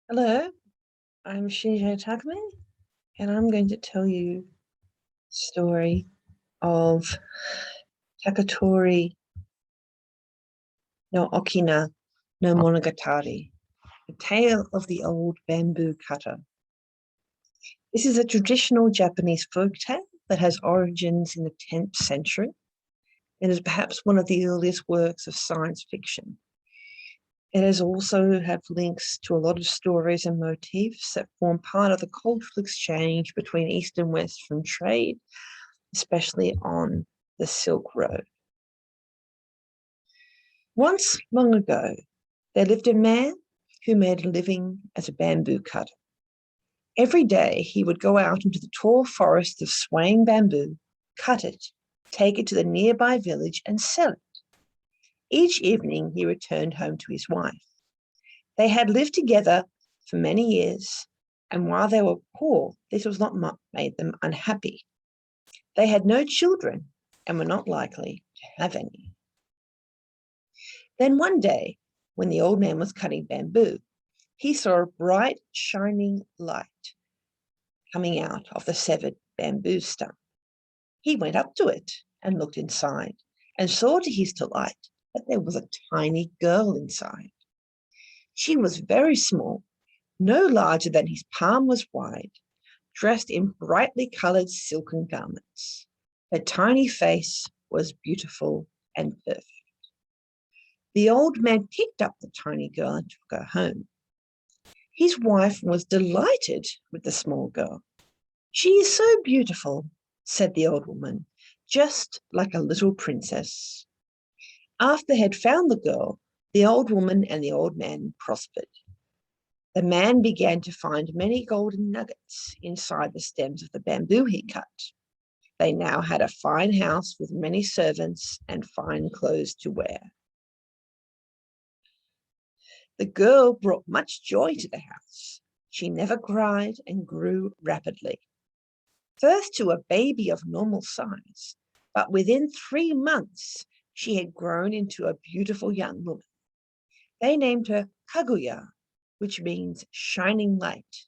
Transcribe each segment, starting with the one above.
Hello, I'm Shinjo Takame, and I'm going to tell you the story of Taketori no Okina no Monogatari, the tale of the old bamboo cutter. This is a traditional Japanese folktale that has origins in the 10th century and is perhaps one of the earliest works of science fiction. It has also have links to a lot of stories and motifs that form part of the cultural exchange between East and West from trade, especially on the Silk Road. Once, long ago, there lived a man who made a living as a bamboo cutter. Every day he would go out into the tall forest of swaying bamboo, cut it, take it to the nearby village and sell it. Each evening he returned home to his wife. They had lived together for many years, and while they were poor, this was not made them unhappy. They had no children and were not likely to have any. Then one day, when the old man was cutting bamboo, he saw a bright, shining light coming out of the severed bamboo stump. He went up to it and looked inside and saw to his delight that there was a tiny girl inside. She was very small, no larger than his palm was wide, dressed in brightly colored silken garments. Her tiny face was beautiful and perfect. The old man picked up the tiny girl and took her home. His wife was delighted with the small girl. "She is so beautiful," said the old woman, "just like a little princess." After they had found the girl, the old woman and the old man prospered. The man began to find many golden nuggets inside the stems of the bamboo he cut. They now had a fine house with many servants and fine clothes to wear. The girl brought much joy to the house. She never cried and grew rapidly. First to a baby of normal size, but within 3 months, she had grown into a beautiful young woman. They named her Kaguya, which means shining light,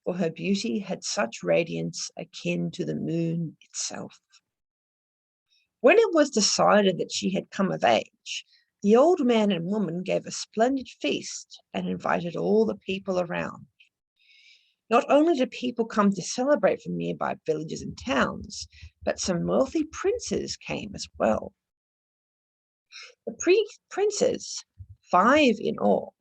for her beauty had such radiance akin to the moon itself. When it was decided that she had come of age, the old man and woman gave a splendid feast and invited all the people around. Not only did people come to celebrate from nearby villages and towns, but some wealthy princes came as well. The princes, 5 in all,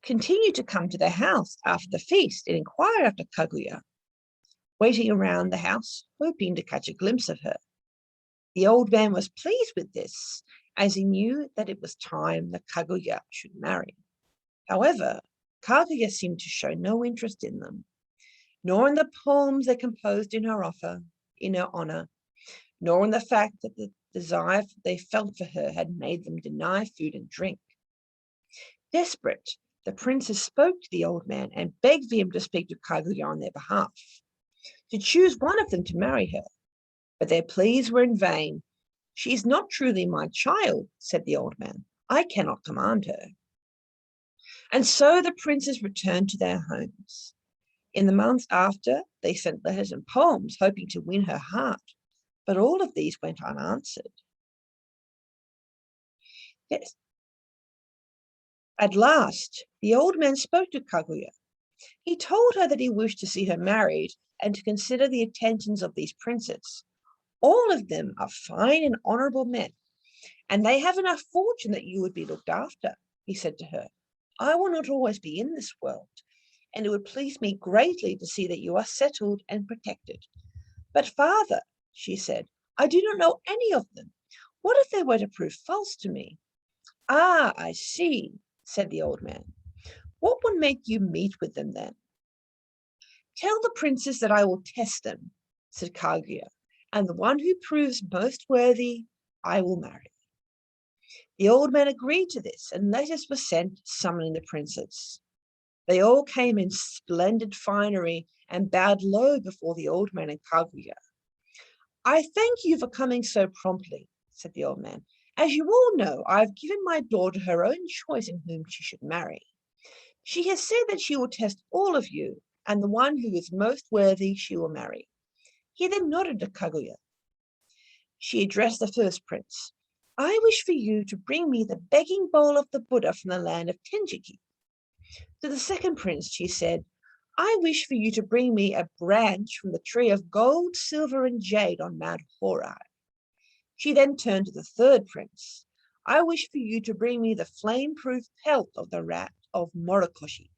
continued to come to the house after the feast and inquire after Kaguya, waiting around the house, hoping to catch a glimpse of her. The old man was pleased with this, as he knew that it was time that Kaguya should marry. However, Kaguya seemed to show no interest in them, nor in the poems they composed in her honor, nor in the fact that the desire they felt for her had made them deny food and drink. Desperate, the princess spoke to the old man and begged for him to speak to Kaguya on their behalf, to choose one of them to marry her. But their pleas were in vain. "She is not truly my child," said the old man. "I cannot command her." And so the princes returned to their homes. In the months after, they sent letters and poems, hoping to win her heart, but all of these went unanswered. Yes. At last, the old man spoke to Kaguya. He told her that he wished to see her married and to consider the attentions of these princes. All of them are fine and honorable men, and they have enough fortune that you would be looked after, he said to her. "I will not always be in this world, and it would please me greatly to see that you are settled and protected." "But father," she said, "I do not know any of them. What if they were to prove false to me?" "Ah, I see," said the old man. "What would make you meet with them then?" "Tell the princes that I will test them," said Kaguya, "and the one who proves most worthy, I will marry." The old man agreed to this, and letters were sent summoning the princes. They all came in splendid finery and bowed low before the old man and Kaguya. "I thank you for coming so promptly," said the old man. "As you all know, I have given my daughter her own choice in whom she should marry. She has said that she will test all of you, and the one who is most worthy she will marry. He then nodded to Kaguya. She addressed the first prince. I wish for you to bring me the begging bowl of the Buddha from the land of Tenjiki. To the second prince, she said, I wish for you to bring me a branch from the tree of gold, silver, and jade on Mount Horai. She then turned to the third prince. I wish for you to bring me the flame-proof pelt of the rat of Morokoshi.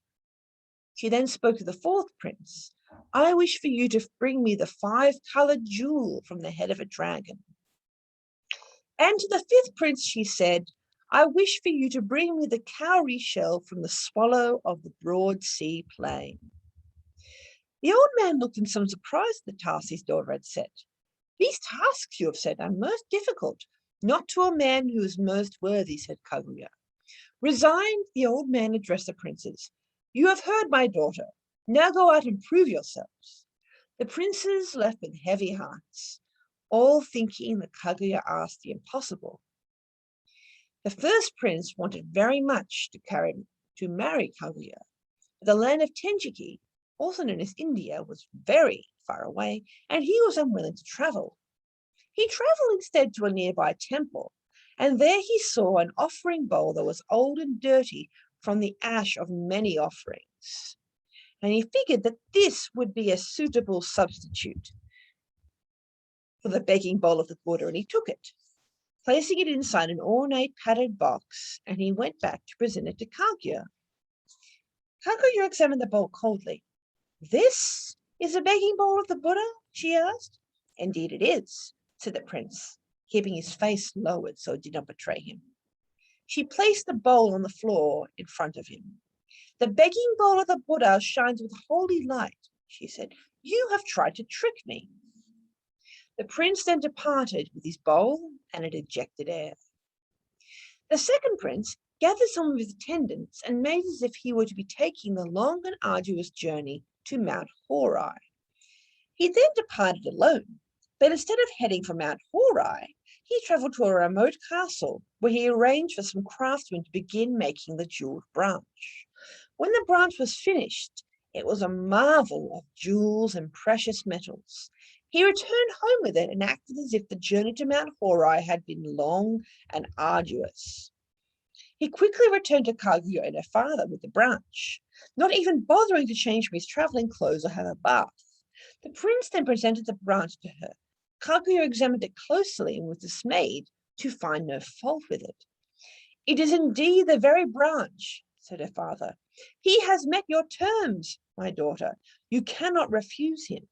She then spoke to the fourth prince. I wish for you to bring me the 5-colored jewel from the head of a dragon. And to the fifth prince, she said, I wish for you to bring me the cowrie shell from the swallow of the broad sea plain. The old man looked in some surprise at the task his daughter had set. These tasks you have set are most difficult, not to a man who is most worthy, said Kaguya. Resigned, the old man addressed the princes. You have heard my daughter. Now go out and prove yourselves. The princes left with heavy hearts, all thinking that Kaguya asked the impossible. The first prince wanted very much to marry Kaguya, but the land of Tenjiki, also known as India, was very far away, and he was unwilling to travel. He traveled instead to a nearby temple, and there he saw an offering bowl that was old and dirty from the ash of many offerings. And he figured that this would be a suitable substitute for the begging bowl of the Buddha, and he took it, placing it inside an ornate padded box, and he went back to present it to Kaguya. Kaguya examined the bowl coldly. This is a begging bowl of the Buddha? She asked. Indeed it is, said the prince, keeping his face lowered so it did not betray him. She placed the bowl on the floor in front of him. The begging bowl of the Buddha shines with holy light, she said. You have tried to trick me. The prince then departed with his bowl and a dejected air. The second prince gathered some of his attendants and made as if he were to be taking the long and arduous journey to Mount Horai. He then departed alone, but instead of heading for Mount Horai, he traveled to a remote castle where he arranged for some craftsmen to begin making the jeweled branch. When the branch was finished, it was a marvel of jewels and precious metals. He returned home with it and acted as if the journey to Mount Horai had been long and arduous. He quickly returned to Kaguya and her father with the branch, not even bothering to change from his traveling clothes or have a bath. The prince then presented the branch to her. Kaguya examined it closely and was dismayed to find no fault with it. It is indeed the very branch, said her father. He has met your terms, my daughter. You cannot refuse him.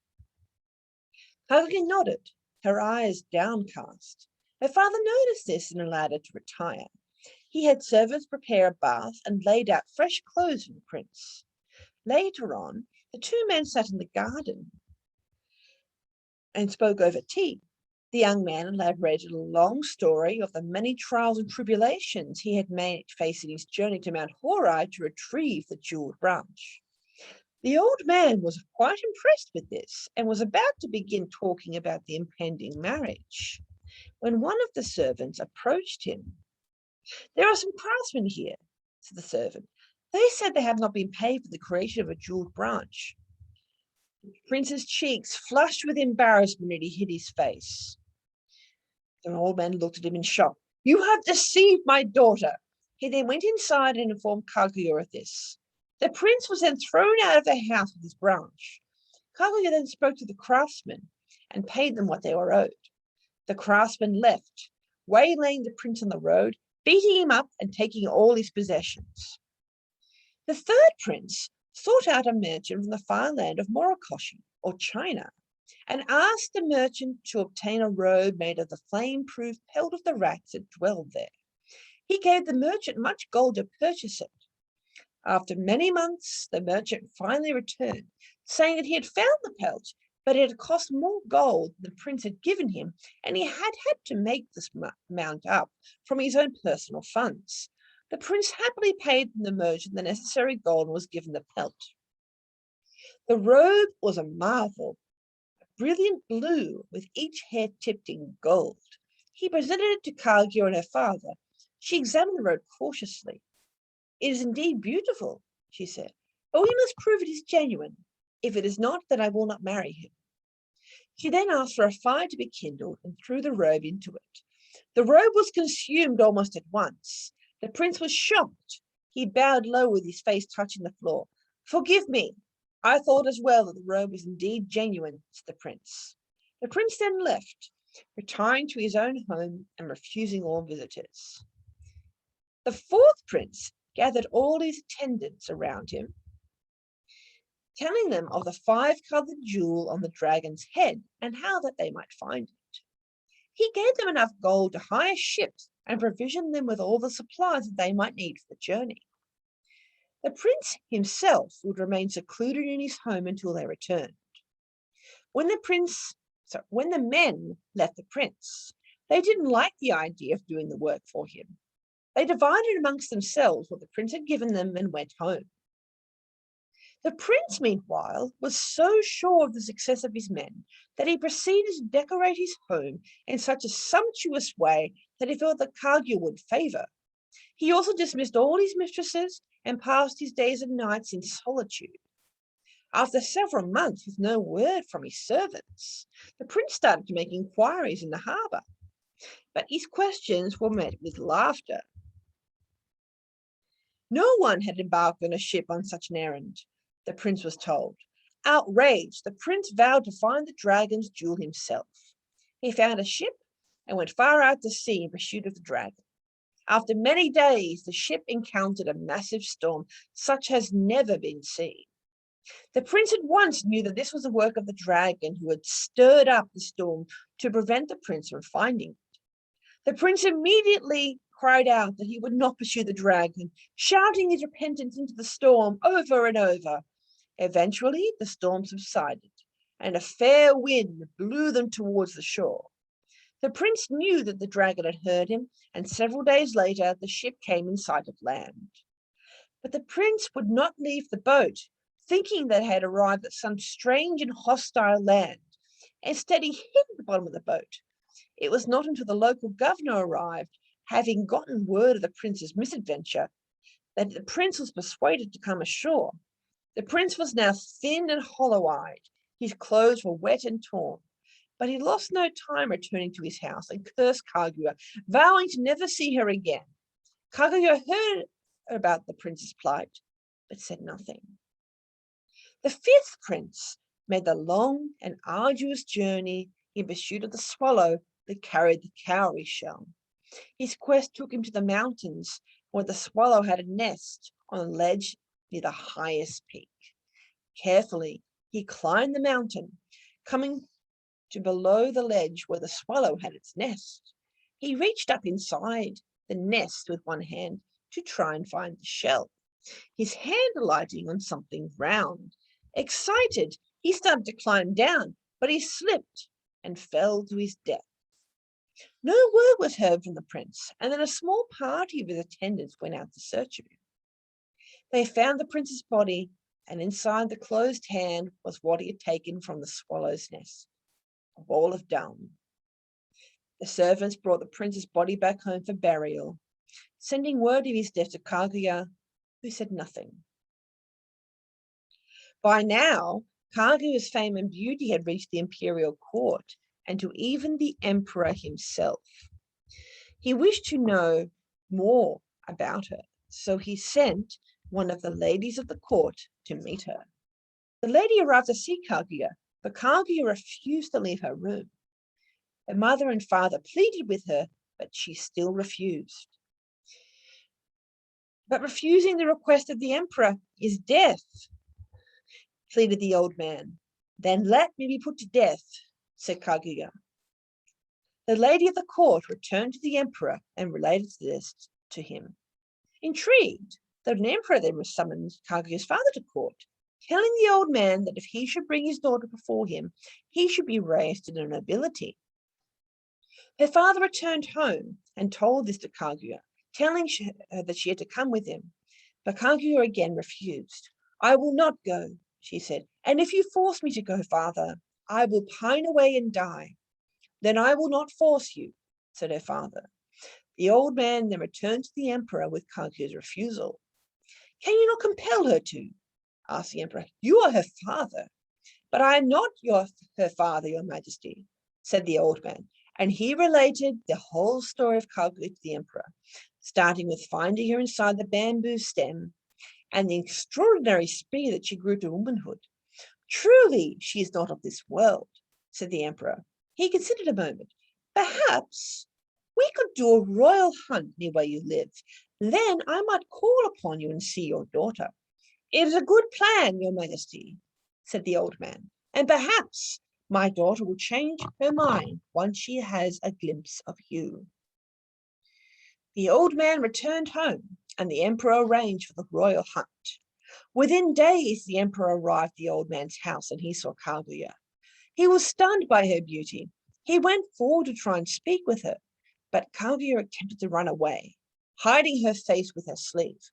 Kaguya nodded, her eyes downcast. Her father noticed this and allowed her to retire. He had servants prepare a bath and laid out fresh clothes for the prince. Later on, the two men sat in the garden and spoke over tea. The young man elaborated a long story of the many trials and tribulations he had faced in his journey to Mount Horai to retrieve the jeweled branch. The old man was quite impressed with this and was about to begin talking about the impending marriage when one of the servants approached him. There are some craftsmen here, said the servant. They said they have not been paid for the creation of a jeweled branch. The prince's cheeks flushed with embarrassment and he hid his face. The old man looked at him in shock. You have deceived my daughter. He then went inside and informed Kaguya of this. The prince was then thrown out of the house with his branch. Kaguya then spoke to the craftsmen and paid them what they were owed. The craftsmen left, waylaying the prince on the road, beating him up and taking all his possessions. The third prince sought out a merchant from the far land of Morokoshi, or China, and asked the merchant to obtain a robe made of the flame-proof pelt of the rats that dwelled there. He gave the merchant much gold to purchase it. After many months, the merchant finally returned, saying that he had found the pelt, but it had cost more gold than the prince had given him, and he had to make this amount up from his own personal funds. The prince happily paid the merchant the necessary gold and was given the pelt. The robe was a marvel, a brilliant blue with each hair tipped in gold. He presented it to Kaguya and her father. She examined the robe cautiously. It is indeed beautiful, she said. But we must prove it is genuine. If it is not, then I will not marry him. She then asked for a fire to be kindled and threw the robe into it. The robe was consumed almost at once. The prince was shocked. He bowed low with his face touching the floor. Forgive me. I thought as well that the robe was indeed genuine, said the prince. The prince then left, retiring to his own home and refusing all visitors. The fourth prince gathered all his attendants around him, telling them of the 5-colored jewel on the dragon's head and how that they might find it. He gave them enough gold to hire ships and provision them with all the supplies that they might need for the journey. The prince himself would remain secluded in his home until they returned. When the men left the prince, they didn't like the idea of doing the work for him. They divided amongst themselves what the prince had given them and went home. The prince, meanwhile, was so sure of the success of his men that he proceeded to decorate his home in such a sumptuous way that he felt that Kaguya would favor. He also dismissed all his mistresses and passed his days and nights in solitude. After several months with no word from his servants, the prince started to make inquiries in the harbor, but his questions were met with laughter. No one had embarked on a ship on such an errand, the prince was told. Outraged, the prince vowed to find the dragon's jewel himself. He found a ship and went far out to sea in pursuit of the dragon. After many days, the ship encountered a massive storm, such as never been seen. The prince at once knew that this was the work of the dragon who had stirred up the storm to prevent the prince from finding it. The prince immediately cried out that he would not pursue the dragon, shouting his repentance into the storm over and over. Eventually, the storm subsided, and a fair wind blew them towards the shore. The prince knew that the dragon had heard him, and several days later, the ship came in sight of land. But the prince would not leave the boat, thinking that he had arrived at some strange and hostile land. Instead, he hid at the bottom of the boat. It was not until the local governor arrived, having gotten word of the prince's misadventure, that the prince was persuaded to come ashore. The prince was now thin and hollow-eyed. His clothes were wet and torn. But he lost no time returning to his house and cursed Kaguya, vowing to never see her again. Kaguya heard about the prince's plight, but said nothing. The fifth prince made the long and arduous journey in pursuit of the swallow that carried the cowrie shell. His quest took him to the mountains, where the swallow had a nest on a ledge near the highest peak. Carefully, he climbed the mountain, coming to below the ledge where the swallow had its nest. He reached up inside the nest with one hand to try and find the shell, his hand alighting on something round. Excited, he started to climb down, but he slipped and fell to his death. No word was heard from the prince, and then a small party of his attendants went out to search of him. They found the prince's body, and inside the closed hand was what he had taken from the swallow's nest, a ball of dung. The servants brought the prince's body back home for burial, sending word of his death to Kaguya, who said nothing. By now, Kaguya's fame and beauty had reached the imperial court, and to even the emperor himself. He wished to know more about her, so he sent one of the ladies of the court to meet her. The lady arrived to see Kaguya, but Kaguya refused to leave her room. Her mother and father pleaded with her, but she still refused. But refusing the request of the emperor is death, pleaded the old man. Then let me be put to death, said Kaguya. The lady of the court returned to the emperor and related this to him. Intrigued, the emperor then summoned Kaguya's father to court, telling the old man that if he should bring his daughter before him, he should be raised to the nobility. Her father returned home and told this to Kaguya, telling her that she had to come with him. But Kaguya again refused. I will not go, she said, and if you force me to go, father, I will pine away and die. Then I will not force you, said her father. The old man then returned to the emperor with Kaguya's refusal. Can you not compel her to? Asked the emperor. You are her father. But I am not her father, your majesty, said the old man. And he related the whole story of Kaguya to the emperor, starting with finding her inside the bamboo stem and the extraordinary speed that she grew to womanhood. Truly, she is not of this world, said the emperor. He considered a moment. Perhaps we could do a royal hunt near where you live. Then I might call upon you and see your daughter. It is a good plan, your majesty, said the old man, and perhaps my daughter will change her mind once she has a glimpse of you. The old man returned home, and the emperor arranged for the royal hunt. Within days, the emperor arrived at the old man's house, and he saw Kaguya. He was stunned by her beauty. He went forward to try and speak with her, but Kaguya attempted to run away, hiding her face with her sleeve.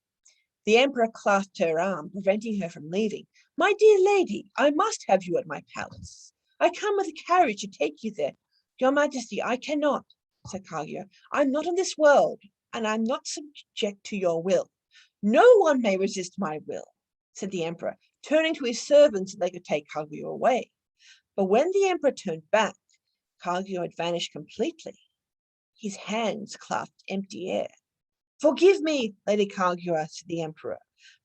The emperor clasped her arm, preventing her from leaving. My dear lady, I must have you at my palace. I come with a carriage to take you there. Your majesty, I cannot, said Kaguya. I'm not in this world, and I'm not subject to your will. No one may resist my will, said the emperor, turning to his servants so they could take Kaguya away. But when the emperor turned back, Kaguya had vanished completely. His hands clasped empty air. Forgive me, Lady Kaguya, said the emperor.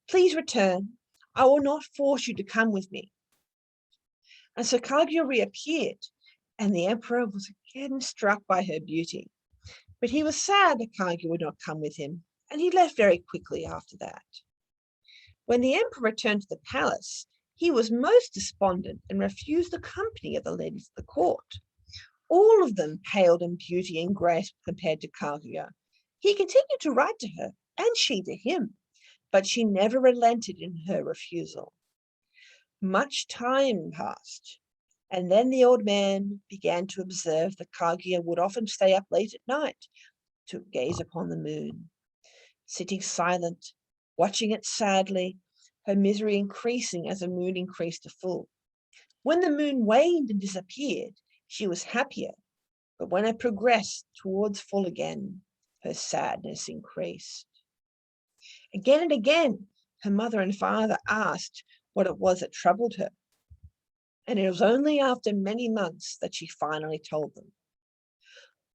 Please return. I will not force you to come with me. And so Kaguya reappeared, and the emperor was again struck by her beauty. But he was sad that Kaguya would not come with him, and he left very quickly after that. When the emperor returned to the palace, he was most despondent and refused the company of the ladies of the court. All of them paled in beauty and grace compared to Kaguya. He continued to write to her, and she to him, but she never relented in her refusal. Much time passed, and then the old man began to observe that Kaguya would often stay up late at night to gaze upon the moon. Sitting silent, watching it sadly, her misery increasing as the moon increased to full. When the moon waned and disappeared, she was happier, but when it progressed towards full again, her sadness increased. Again and again, her mother and father asked what it was that troubled her, and it was only after many months that she finally told them.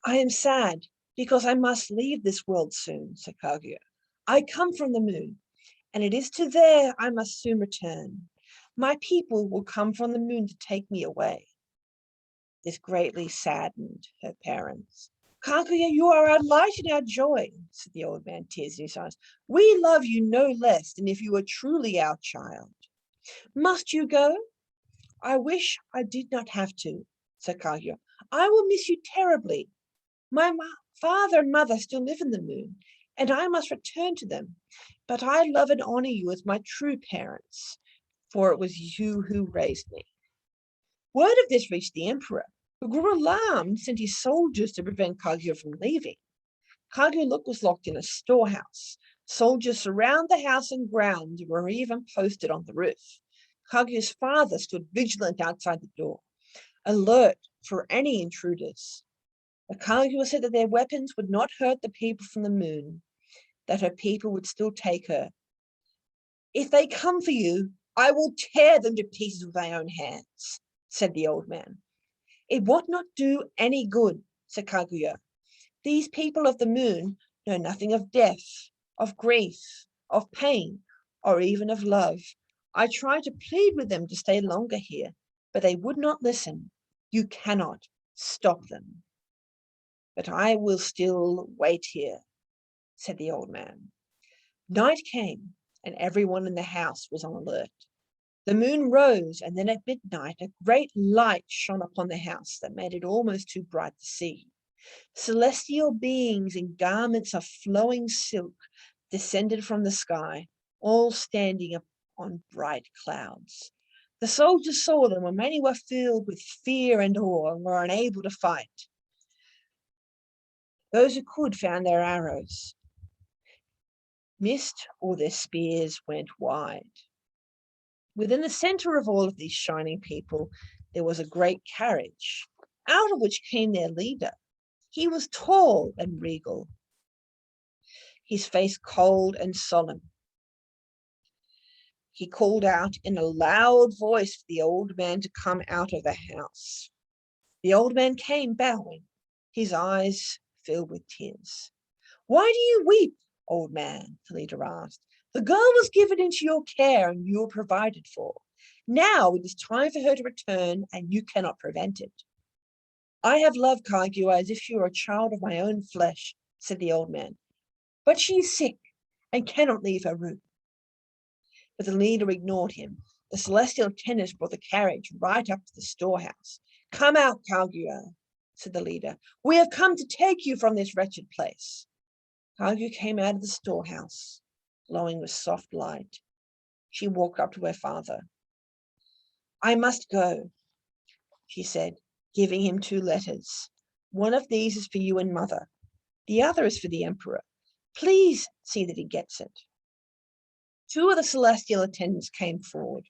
I am sad because I must leave this world soon, said Kaguya. I come from the moon, and it is to there I must soon return. My people will come from the moon to take me away. This greatly saddened her parents. Kaguya, you are our light and our joy, said the old man, tears in his eyes. We love you no less than if you were truly our child. Must you go? I wish I did not have to, said Kaguya. I will miss you terribly. My father and mother still live in the moon, and I must return to them. But I love and honor you as my true parents, for it was you who raised me. Word of this reached the emperor, who grew alarmed and sent his soldiers to prevent Kaguya from leaving. Kaguya was locked in a storehouse. Soldiers surround the house and grounds were even posted on the roof. Kaguya's father stood vigilant outside the door, alert for any intruders. But Kaguya said that their weapons would not hurt the people from the moon, that her people would still take her. If they come for you, I will tear them to pieces with my own hands, said the old man. It would not do any good, said Kaguya. These people of the moon know nothing of death, of grief, of pain, or even of love. I tried to plead with them to stay longer here, but they would not listen. You cannot stop them. But I will still wait here, said the old man. Night came, and everyone in the house was on alert. The moon rose, and then at midnight a great light shone upon the house that made it almost too bright to see. Celestial beings in garments of flowing silk descended from the sky, all standing up on bright clouds. The soldiers saw them, and many were filled with fear and awe and were unable to fight. Those who could found their arrows, missed, or their spears went wide. Within the center of all of these shining people, there was a great carriage, out of which came their leader. He was tall and regal, his face cold and solemn. He called out in a loud voice for the old man to come out of the house. The old man came bowing, his eyes filled with tears. "Why do you weep, old man?" the leader asked. "The girl was given into your care and you were provided for. Now it is time for her to return and you cannot prevent it." "I have loved Kaguya as if she were a child of my own flesh," said the old man. "But she is sick and cannot leave her room." But the leader ignored him. The celestial attendants brought the carriage right up to the storehouse. "Come out, Kaguya," said the leader. "We have come to take you from this wretched place." Kaguya came out of the storehouse, glowing with soft light. She walked up to her father. "I must go," she said, giving him 2 letters. "One of these is for you and mother. The other is for the emperor. Please see that he gets it." 2 of the celestial attendants came forward.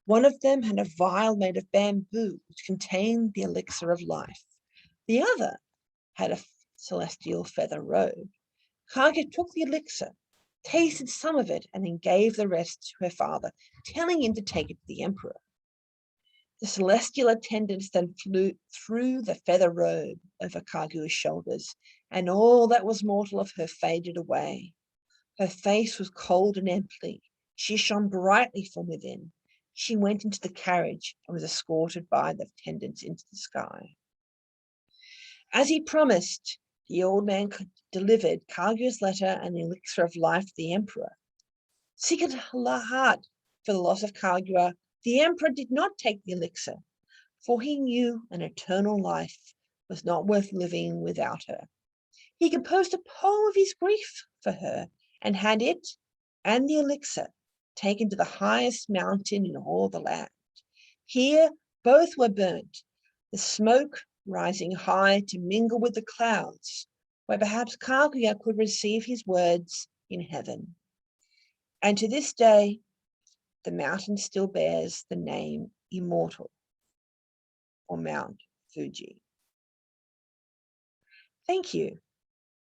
One of them had a vial made of bamboo, which contained the elixir of life. The other had a celestial feather robe. Kaguya took the elixir, tasted some of it, and then gave the rest to her father, telling him to take it to the emperor. The celestial attendants then threw the feather robe over Kaguya's shoulders, and all that was mortal of her faded away. Her face was cold and empty. She shone brightly from within. She went into the carriage and was escorted by the attendants into the sky. As he promised, the old man delivered Kaguya's letter and the elixir of life to the emperor. Sick at heart for the loss of Kaguya, the emperor did not take the elixir, for he knew an eternal life was not worth living without her. He composed a poem of his grief for her and had it and the elixir taken to the highest mountain in all the land. Here both were burnt, the smoke rising high to mingle with the clouds, where perhaps Kaguya could receive his words in heaven. And to this day, the mountain still bears the name Immortal, or Mount Fuji. Thank you.